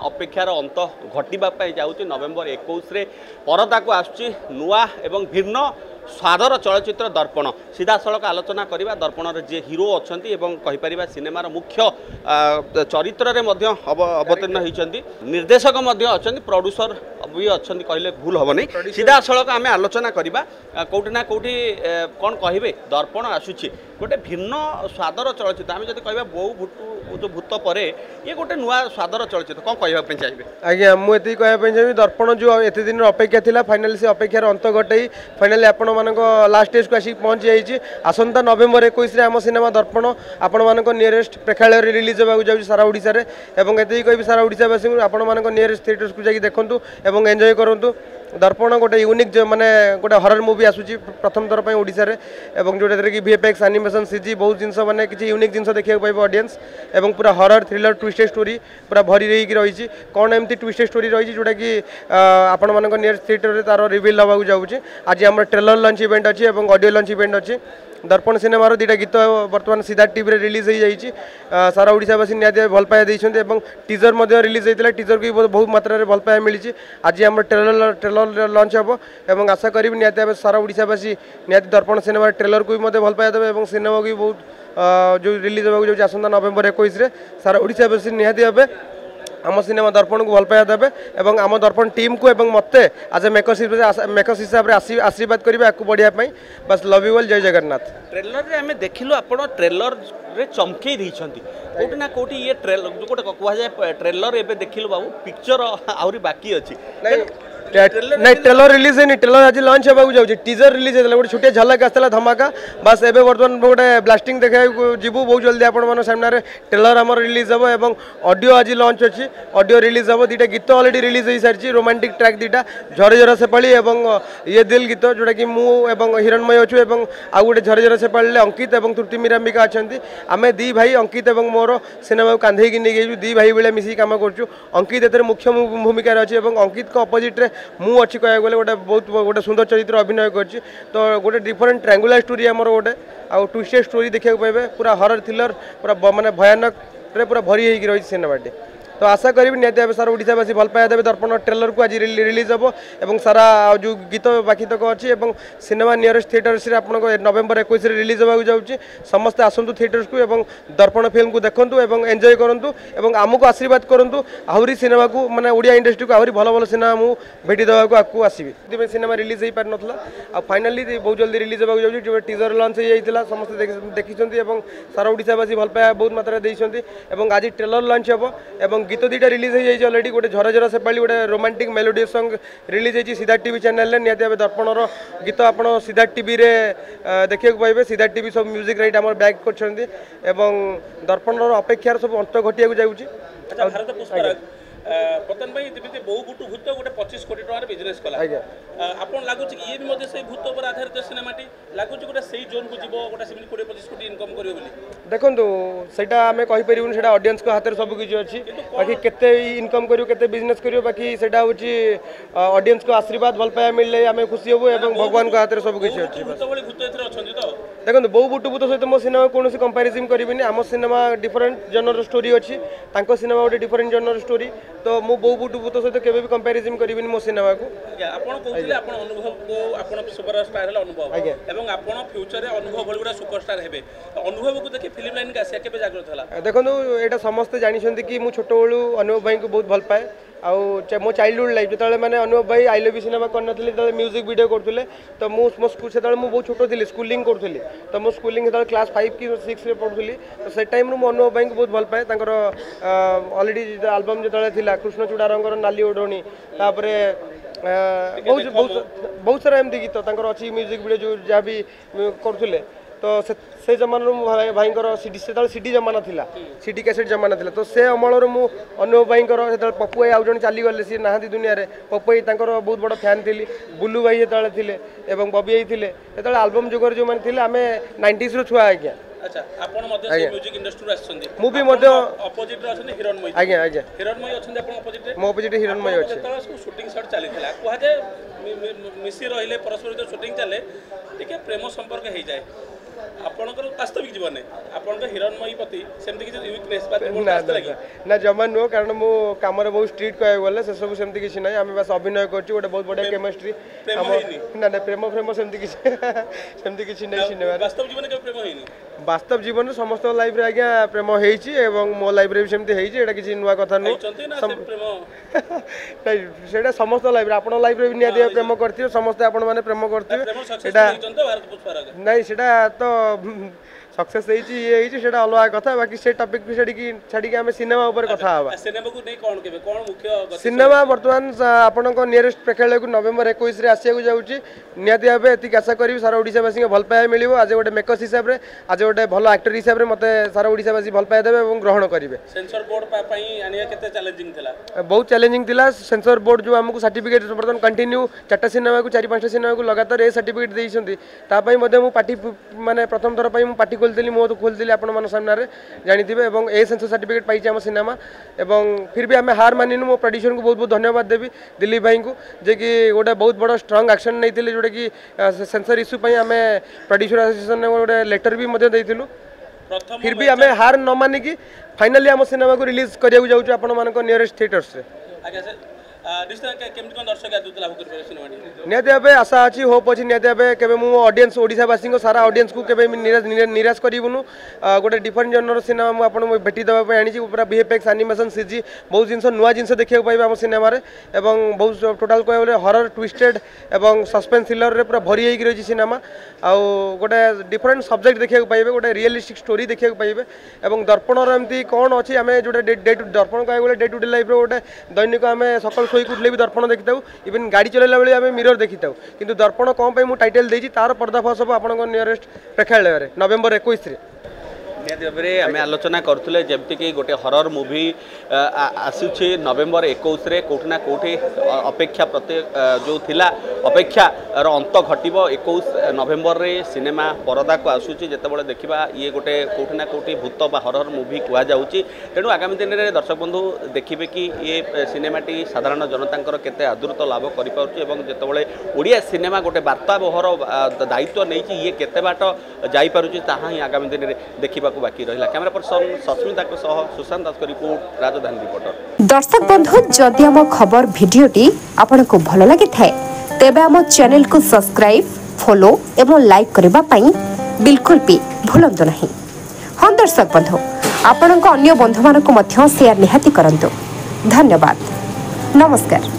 अपेक्षार अंत घटापी जाऊँगी नवेम्बर 21 परदा को आसुची नुआ एवं भिन्न स्वादर चलचित्र दर्पण सीधा सड़क आलोचना करवा दर्पण जे हिरो अच्छा कहीपर सिनेमार मुख्य चरित्र अवतीर्ण होती निर्देशक अच्छा प्रोड्यूसर भी अच्छा कहले भूल हम नहीं सीधा सड़क आम आलोचना करवा कौटिना कौटि कौन कहे दर्पण आसूची गोटे भिन्न स्वादर चलचित्र आम जब कह बहु भूत जो भूत पर ये गोटे नुआ स्वादर चलचित्र कौन कहवाई चाहिए आज्ञा मुझे कहवाई चाहिए दर्पण जो एत दिन अपेक्षा था फाइनाली से अपेक्षार अंत घटाई फाइनाली आपण मानक लास्ट स्टेज को आसिक पहुँची जाइए आसंता नवेम्बर 21 आम सिनेमा दर्पण आपण मानक नियरेस्ट प्रेक्षालय रिलीज होगा जाऊँ सारा ओडिशा रे एवं एति कहि सारा ओडिशावासी आपण मानक नियरेस्ट थिएटर्स को जाकि देखंतु एवं एंजॉय करंतु दर्पण गोटे यूनिक जो माने गोटे हरर मूवी आसूची प्रथम थर पर ओडिशा रे एवं जोटा कि VFX एनिमेशन सीजी बहुत जिनस माने किछि यूनिक जिनस देखिया पाइबो ऑडियंस एवं पूरा हरर थ्रिलर ट्विस्टेड स्टोरी पूरा भरी रही रही कौन एमती ट्विस्टेड स्टोरी रही जोटा कि आपण मानक नियर थिएटर रे तार रिवील होगा जाऊँगी आज आम ट्रेलर लॉन्च इवेंट अच्छी और ऑडियो लॉन्च इवेंट अच्छी दर्पण सिनेमार दुईटा गीत बर्तमान सिद्धार्थ टीवी रे रिलीज हो जाइए सारा ओडिशावासी निहाती भल पाया देइछन्ते एवं टीजर रिलीज होता टीजर को बहुत मात्रा रे भल पाया मिली आज आम ट्रेलर लॉन्च हम और आशा करी निहाती सारा ओडिशावासी निहाती दर्पण सिनेमा ट्रेलर को भी भल पाया देवे और सिनेमा को भी बहुत जो रिलीज होगा जो आसंता नवेम्बर 21 सारा ओडिशावासी निहाती भाव आम सिनेमा दर्पण को भल पाया देवे और आम दर्पण टीम को एवं मत आज मेकर्स हिसाब से आशीर्वाद करेंगे आपको बढ़ियापी बस लव यू ऑल जय जगन्नाथ ट्रेलर रे हमें देखिलु आपण ट्रेलर रे चमके दैछंती कोठी ना कोठी ये ट्रेलर जो कोटे कहवा जाए ट्रेलर एबे देखिलु बाबू पिक्चर आउरी बाकी अछि नहीं ट्रेलर रिलीज है ट्रेलर आज लॉन्च होगा जाऊँगी टीजर रिलीज होता गोटे छोटिया झलक आसला धमाका बस एवं बर्तमान गोटे ब्लास्टिंग देखा जीवु बहुत जल्दी आपण सामने ट्रेलर आम रिलीज हम और ऑडियो आज लॉन्च अच्छी ऑडियो रिलीज हम दुईटा गीत ऑलरेडी रिलीज हो सारी रोमांटिक ट्रैक दुईटा झरे झर से पाली ये दिल गीत जोटा कि मुझे हिरणमय अच्छु और आउ गोटे झरे झर से पाले अंकित और तृप्ति मीरांबिका अच्छा आम दी भाई अंकित और मोर सिनेमा कांधेकी नहीं दी भाई भाई मिसिक कम करूँ अंकित एत मुख्य भूमिकार अच्छी और अंकित अपोजिट रे मु अच्छी कह गले गोटे बहुत गोटे सुंदर चरित्र अभिनय कर तो गोटे डिफरेंट ट्रायंगुलर स्टोरी आमर गोटे आउ ट्विस्टेड स्टोरी देखा पाइबे पूरा हरर थ्रिलर पूरा माने भयानक रे पूरा भरी होगी रही सिनेमाटी तो आशा करी निहती सारा ओडिशावासी भल पाया देवे दर्पण ट्रेलर को आज रिलीज हम और सारा जो गीत बाकी तक अच्छी और सिनेमा नियरेस्ट थिएटर्स आप नवेम्बर 21 रिलीज होगा जाऊँगी समस्ते आसतु थिएटर्स को और दर्पण फिल्म को देखूँ और एंजॉय करूँ और आमको आशीर्वाद करूँ आहरी सिनेमा को माने ओडिया इंडस्ट्री को आहरी भल भल सिनेमा मुझे भेटी देवाक आगे आसबि सिनेमा रिलीज हो पार ना फाइनाली बहुत जल्दी रिलीज होगा जाऊँगी जो टीजर लॉन्च हो जाता समस्ते देखी और सारा ओडिशावासी भल पाया बहुत मात्रा देते आज ट्रेलर लॉन्च हम गीत दुईटा रिलीज हो जाए अलरेडी गोटे झर झर से पाली गोटे रोमांटिक मेलोडियस सॉन्ग रिलीज होती सिद्धार्थ टीवी चैनल निहती दर्पणर गीत आप सिद्धार्थ टीवी रे देखा पाइबे सिद्धार्थ टीवी सब म्यूजिक राइट आम बैक कर दर्पणर अपेक्षार सब अंत घटिया जाऊँगी पतन भाई जमी बहु बुटु भूत गोटे 25 कोटी टकर बिजनेस कला आपन लागुच ये भी मधे से भूत पर आधारित सिनेमाटी लागुच गोटे सही जोन को जीवो गोटे 20-25 कोटी इनकम करियो बोली देखंतु सेटा हमें कहि परिबुन सेटा ऑडियंस को हाथ रे सब किछ अछि बाकी केते इनकम करियो केते बिजनेस करियो बाकी सेटा होची ऑडियंस को आशीर्वाद भल पाया मिलले हमें खुशी होबो एवं भगवान को हाथ रे सब किछ अछि भूत बली भूत एथरे अछंती तो देखंतु बहु बुटु भूत सहित मो सिनेमा कोनोसी कंपैरिजन करिबिनी आम सिनेमा डिफरेंट जनर स्टोरी अछि तांको सिनेमा गोटे डिफरेंट जनर स्टोरी तो मो बहु बुटु भूत सहित केबे भी कंपैरिजन करिबिनी मो सिनेमा को आपण कहथिले आपण अनुभव को आपण सुपरस्टार हला अनुभव एवं आपण फ्यूचर रे अनुभव भली गुडा सुपरस्टार हेबे अनुभव को देखि फिल्म लाइन का से केबे जागृत हला देखंतु एटा समस्त जानि छथि कि मु छोटो बेलू अनुभव भाई को बहुत भल पाए आउ मो चाइल्डहुड लाइफ जो मैंने अनुभव भाई आई लव यू सिनेमा करनी म्यूजिक वीडियो करते तो मुझे बहुत छोट थी स्कूलिंग करी तो मो स्कूलिंग क्लास 5 कि 6 रे पढ़ुली तो से टाइम मु अनुभव भाई को बहुत भल पाए अलरेडी आलबम जो था कृष्णचूड़ा रंगर नाली ओढ़णी तापर बहुत सारा एमती गीत अच्छी म्यूजिक वीडियो जो जहाँ भी करुले तो से जमाना भाई सीडी जमाना थिला सीडी कैसेट जमाना थिला तो से अमलर मु अनुभव भाई पप्पू भाई आउ जन चली गले सी नहांती दुनिया रे पप्पू भाई बहुत बड़ फैन थी बुलू भाई जो थिले एवं बबी भाई थिले जो आलबम जुगर जो मैंने आमे 90s रो छुआ आज्ञा अच्छा आपण मध्य से म्यूजिक इंडस्ट्री आछछन्ती मु भी मध्य अपोजिट रे अछन हिरणमय आज्ञा आज्ञा हिरणमय अछन आपण अपोजिट रे मो अपोजिट हिरणमय अछि तो शूटिंग शॉट चली थिला कुहा जे मिसी रहिले परस्पर जो शूटिंग चले टिके प्रेम संपर्क हे जाए ଆପଣଙ୍କର ବାସ୍ତବିକ ଜୀବନରେ ଆପଣଙ୍କ ହିରଣ୍ମୟୀ ପ୍ରତି ସେମିତି କିଛି ୱିକନେସ୍ ବା ନା ଜମା ନୁହଁ କାରଣ ମୁଁ କାମରେ ବହୁତ ଷ୍ଟ୍ରିକ୍ଟ କହିବାକୁ ଗଲେ ସେସବୁ ସେମିତି କିଛି ନାହିଁ ଆମେ ବାସ୍ ଅଭିନୟ କରୁଛୁ ଗୋଟେ ବହୁତ ବଢ଼ିଆ କେମିଷ୍ଟ୍ରି ଆମ ନା ପ୍ରେମ ସେମିତି କିଛି ନାହିଁ ସିନେମାରେ ବାସ୍ତବ ଜୀବନରେ କେବେ ପ୍ରେମ ହେଇନି ବାସ୍ତବ ଜୀବନରେ ସମସ୍ତଙ୍କ ଲାଇଫରେ ଆଜ୍ଞା ପ୍ରେମ ହେଇଛି ଏବଂ ମୋ ଲାଇଫରେ ବି ସେମିତି ହେଇଛି ଏଇଟା କିଛି ନୂଆ କଥା ନୁହଁ ନାଇଁ ସେଇଟା ସମସ୍ତ ଲାଇଫରେ ଆପଣଙ୍କ ଲାଇଫରେ ବି ନିହାତି ପ୍ରେମ କରିଥିବେ ସମସ୍ତେ ଆପଣମାନେ ପ୍ରେମ କରିଥିବେ ଏଇଟା ନାଇଁ ସେଇଟା ତ सक्सेस ହେଇଛି ଇଏ ହେଇଛି ସେଟା ଅଲଗା କଥା ବାକି ସେ ଟପିକ ବି ଛାଡ଼ିକି ଆମେ ସିନେମା ଉପରେ କଥା ହେବା ସିନେମା ବର୍ତ୍ତମାନ ଆପଣଙ୍କ ନିୟରେଷ୍ଟ ପ୍ରେକ୍ଷାଳୟକୁ ନଭେମ୍ବର 21 ରେ ଆସିବାକୁ ଯାଉଛି ନିହାତି ଭାବେ ଏତିକି ଆଶା କରିବି ସାରା ଓଡ଼ିଶାବାସୀଙ୍କୁ ଭଲ ପାଇବା ମିଳିବ ଆଜି ଗୋଟେ ମେକର୍ସ ହିସାବରେ ଆଜି ଗୋଟେ ଭଲ ଆକ୍ଟର ହିସାବରେ ମୋତେ ସାରା ଓଡ଼ିଶାବାସୀ ଭଲ ପାଇବା ଦେବେ ଏବଂ ଗ୍ରହଣ କରିବେ ସେନ୍ସର ବୋର୍ଡ ପାଇଁ ଆଣିବା କେତେ ଚ୍ୟାଲେଞ୍ଜିଂ ଥିଲା ବହୁତ ଚ୍ୟାଲେଞ୍ଜିଂ ଥିଲା ସେନ୍ସର ବୋର୍ଡ ଯେଉଁ ଆମକୁ ସାର୍ଟିଫିକେଟ୍ ବର୍ତ୍ତମାନ କଣ୍ଟିନ୍ୟू 4ଟା ସିନେମାକୁ 4-5ଟା ସିନେମାକୁ ଲଗାତାର ଏ ସାର୍ଟିଫିକେଟ୍ ଦେଇଛନ୍ତି ତା ପାଇଁ ମଧ୍ୟ ମୁଁ ପାର୍ଟି ମାନେ ପ୍ରଥମ ଥର ପାଇଁ ମୁଁ ପାର୍ଟି खोलଥିଲି ମୁଁ ତ खोलଥିଲି ଆପଣମାନଙ୍କ ସାମ୍ନାରେ ଜାଣିଥିବେ ଏବଂ ଏ ସେନ୍ସର ସାର୍ଟିଫିକେଟ୍ ପାଇଛି ଆମ ସିନେମା ଏବଂ फिर भी आम हार मानिनु मो प्रोड्यूसर को बहुत बहुत धन्यवाद देवी दिलीप भाई को जे कि गोटे बहुत बड़ स्ट्रंग एक्शन नहीं जोटा कि सेंसर इश्यू आम प्रोड्यूसर एसोसिएशन गोटे लेटर भी देलु फिर भी आम हार न मानिकी फाइनाली आम सिनेमा को रिलीज करा जाऊँ आपण मान नियरेस्ट थिएटर्स निहती भाव आशा अच्छी होप अच्छी निहती भाव केवे मु ऑडियंस ओडिशावासी सारा ऑडियंस को केवे निराश करूँ गोटे डिफरेंट जनर सिनेमा मुझे भेटी देवाई आनी पूरा VFX एनिमेशन CG बहुत जिन नुआ जिन देखा पाइबे आम सिनेमा एवं बहुत टोटाल कह हरर ट्विस्टेड एवं सस्पेंस थ्रिलर पूरा भरी होगी रही सिनेमा आउ गोटे डिफरेंट सब्जेक्ट देखा पाइबे गोटे रियलिस्टिक स्टोरी देखा पाइबे एवं दर्पणर एमती कौन अच्छी आम जो दर्पण कह डे टू डे लाइफ गोटे दैनिक आम सकाल शोक उठले भी दर्पण देखी था इवन गाड़ी चलैला बेले आम मिरर देखी था किंतु दर्पण कौन पर मुझे टाइटल देती तार पर्दाफाश हम आप नियरेस्ट प्रेक्षालय नवेम्बर 21 निहती भाव में आम आलोचना करुले जमती कि गोटे हरर मुवी आसूचे नवेम्बर 21 रे कोठना कोठी अपेक्षा प्रत्येक जो थिला अपेक्षार अंत घटब 21 नवेम्बर रे सिनेमा परदा को आसूची जितेबाला देखा ये गोटे कोठना कोठी भूत बा हरर मुवी कहुच्छी तेणु आगामी दिन में दर्शक बंधु देखिए कि ये सिनेमाटी साधारण जनता केते आदृत लाभ करते ओडिया सिनेमा गोटे वार्ताबहर दायित्व नहीं ये केते बाट जापारुची ताहा ही आगामी दिन में देखा बाकी रहा कैमरा पर्सन सस्मिता सुशांत दास को रिपोर्ट राजधानी रिपोर्टर दर्शक बंधु जदि आम खबर भिडियोटी आपनको भल लगी थाए तेबे आम चैनल को सब्सक्राइब फॉलो एवं लाइक करबा पई बिल्कुल भी भूलंतु नहीं। हाँ दर्शक बंधु आपणक अन्य बंधु मानक मध्य शेयर निहाती करंतु। धन्यवाद नमस्कार।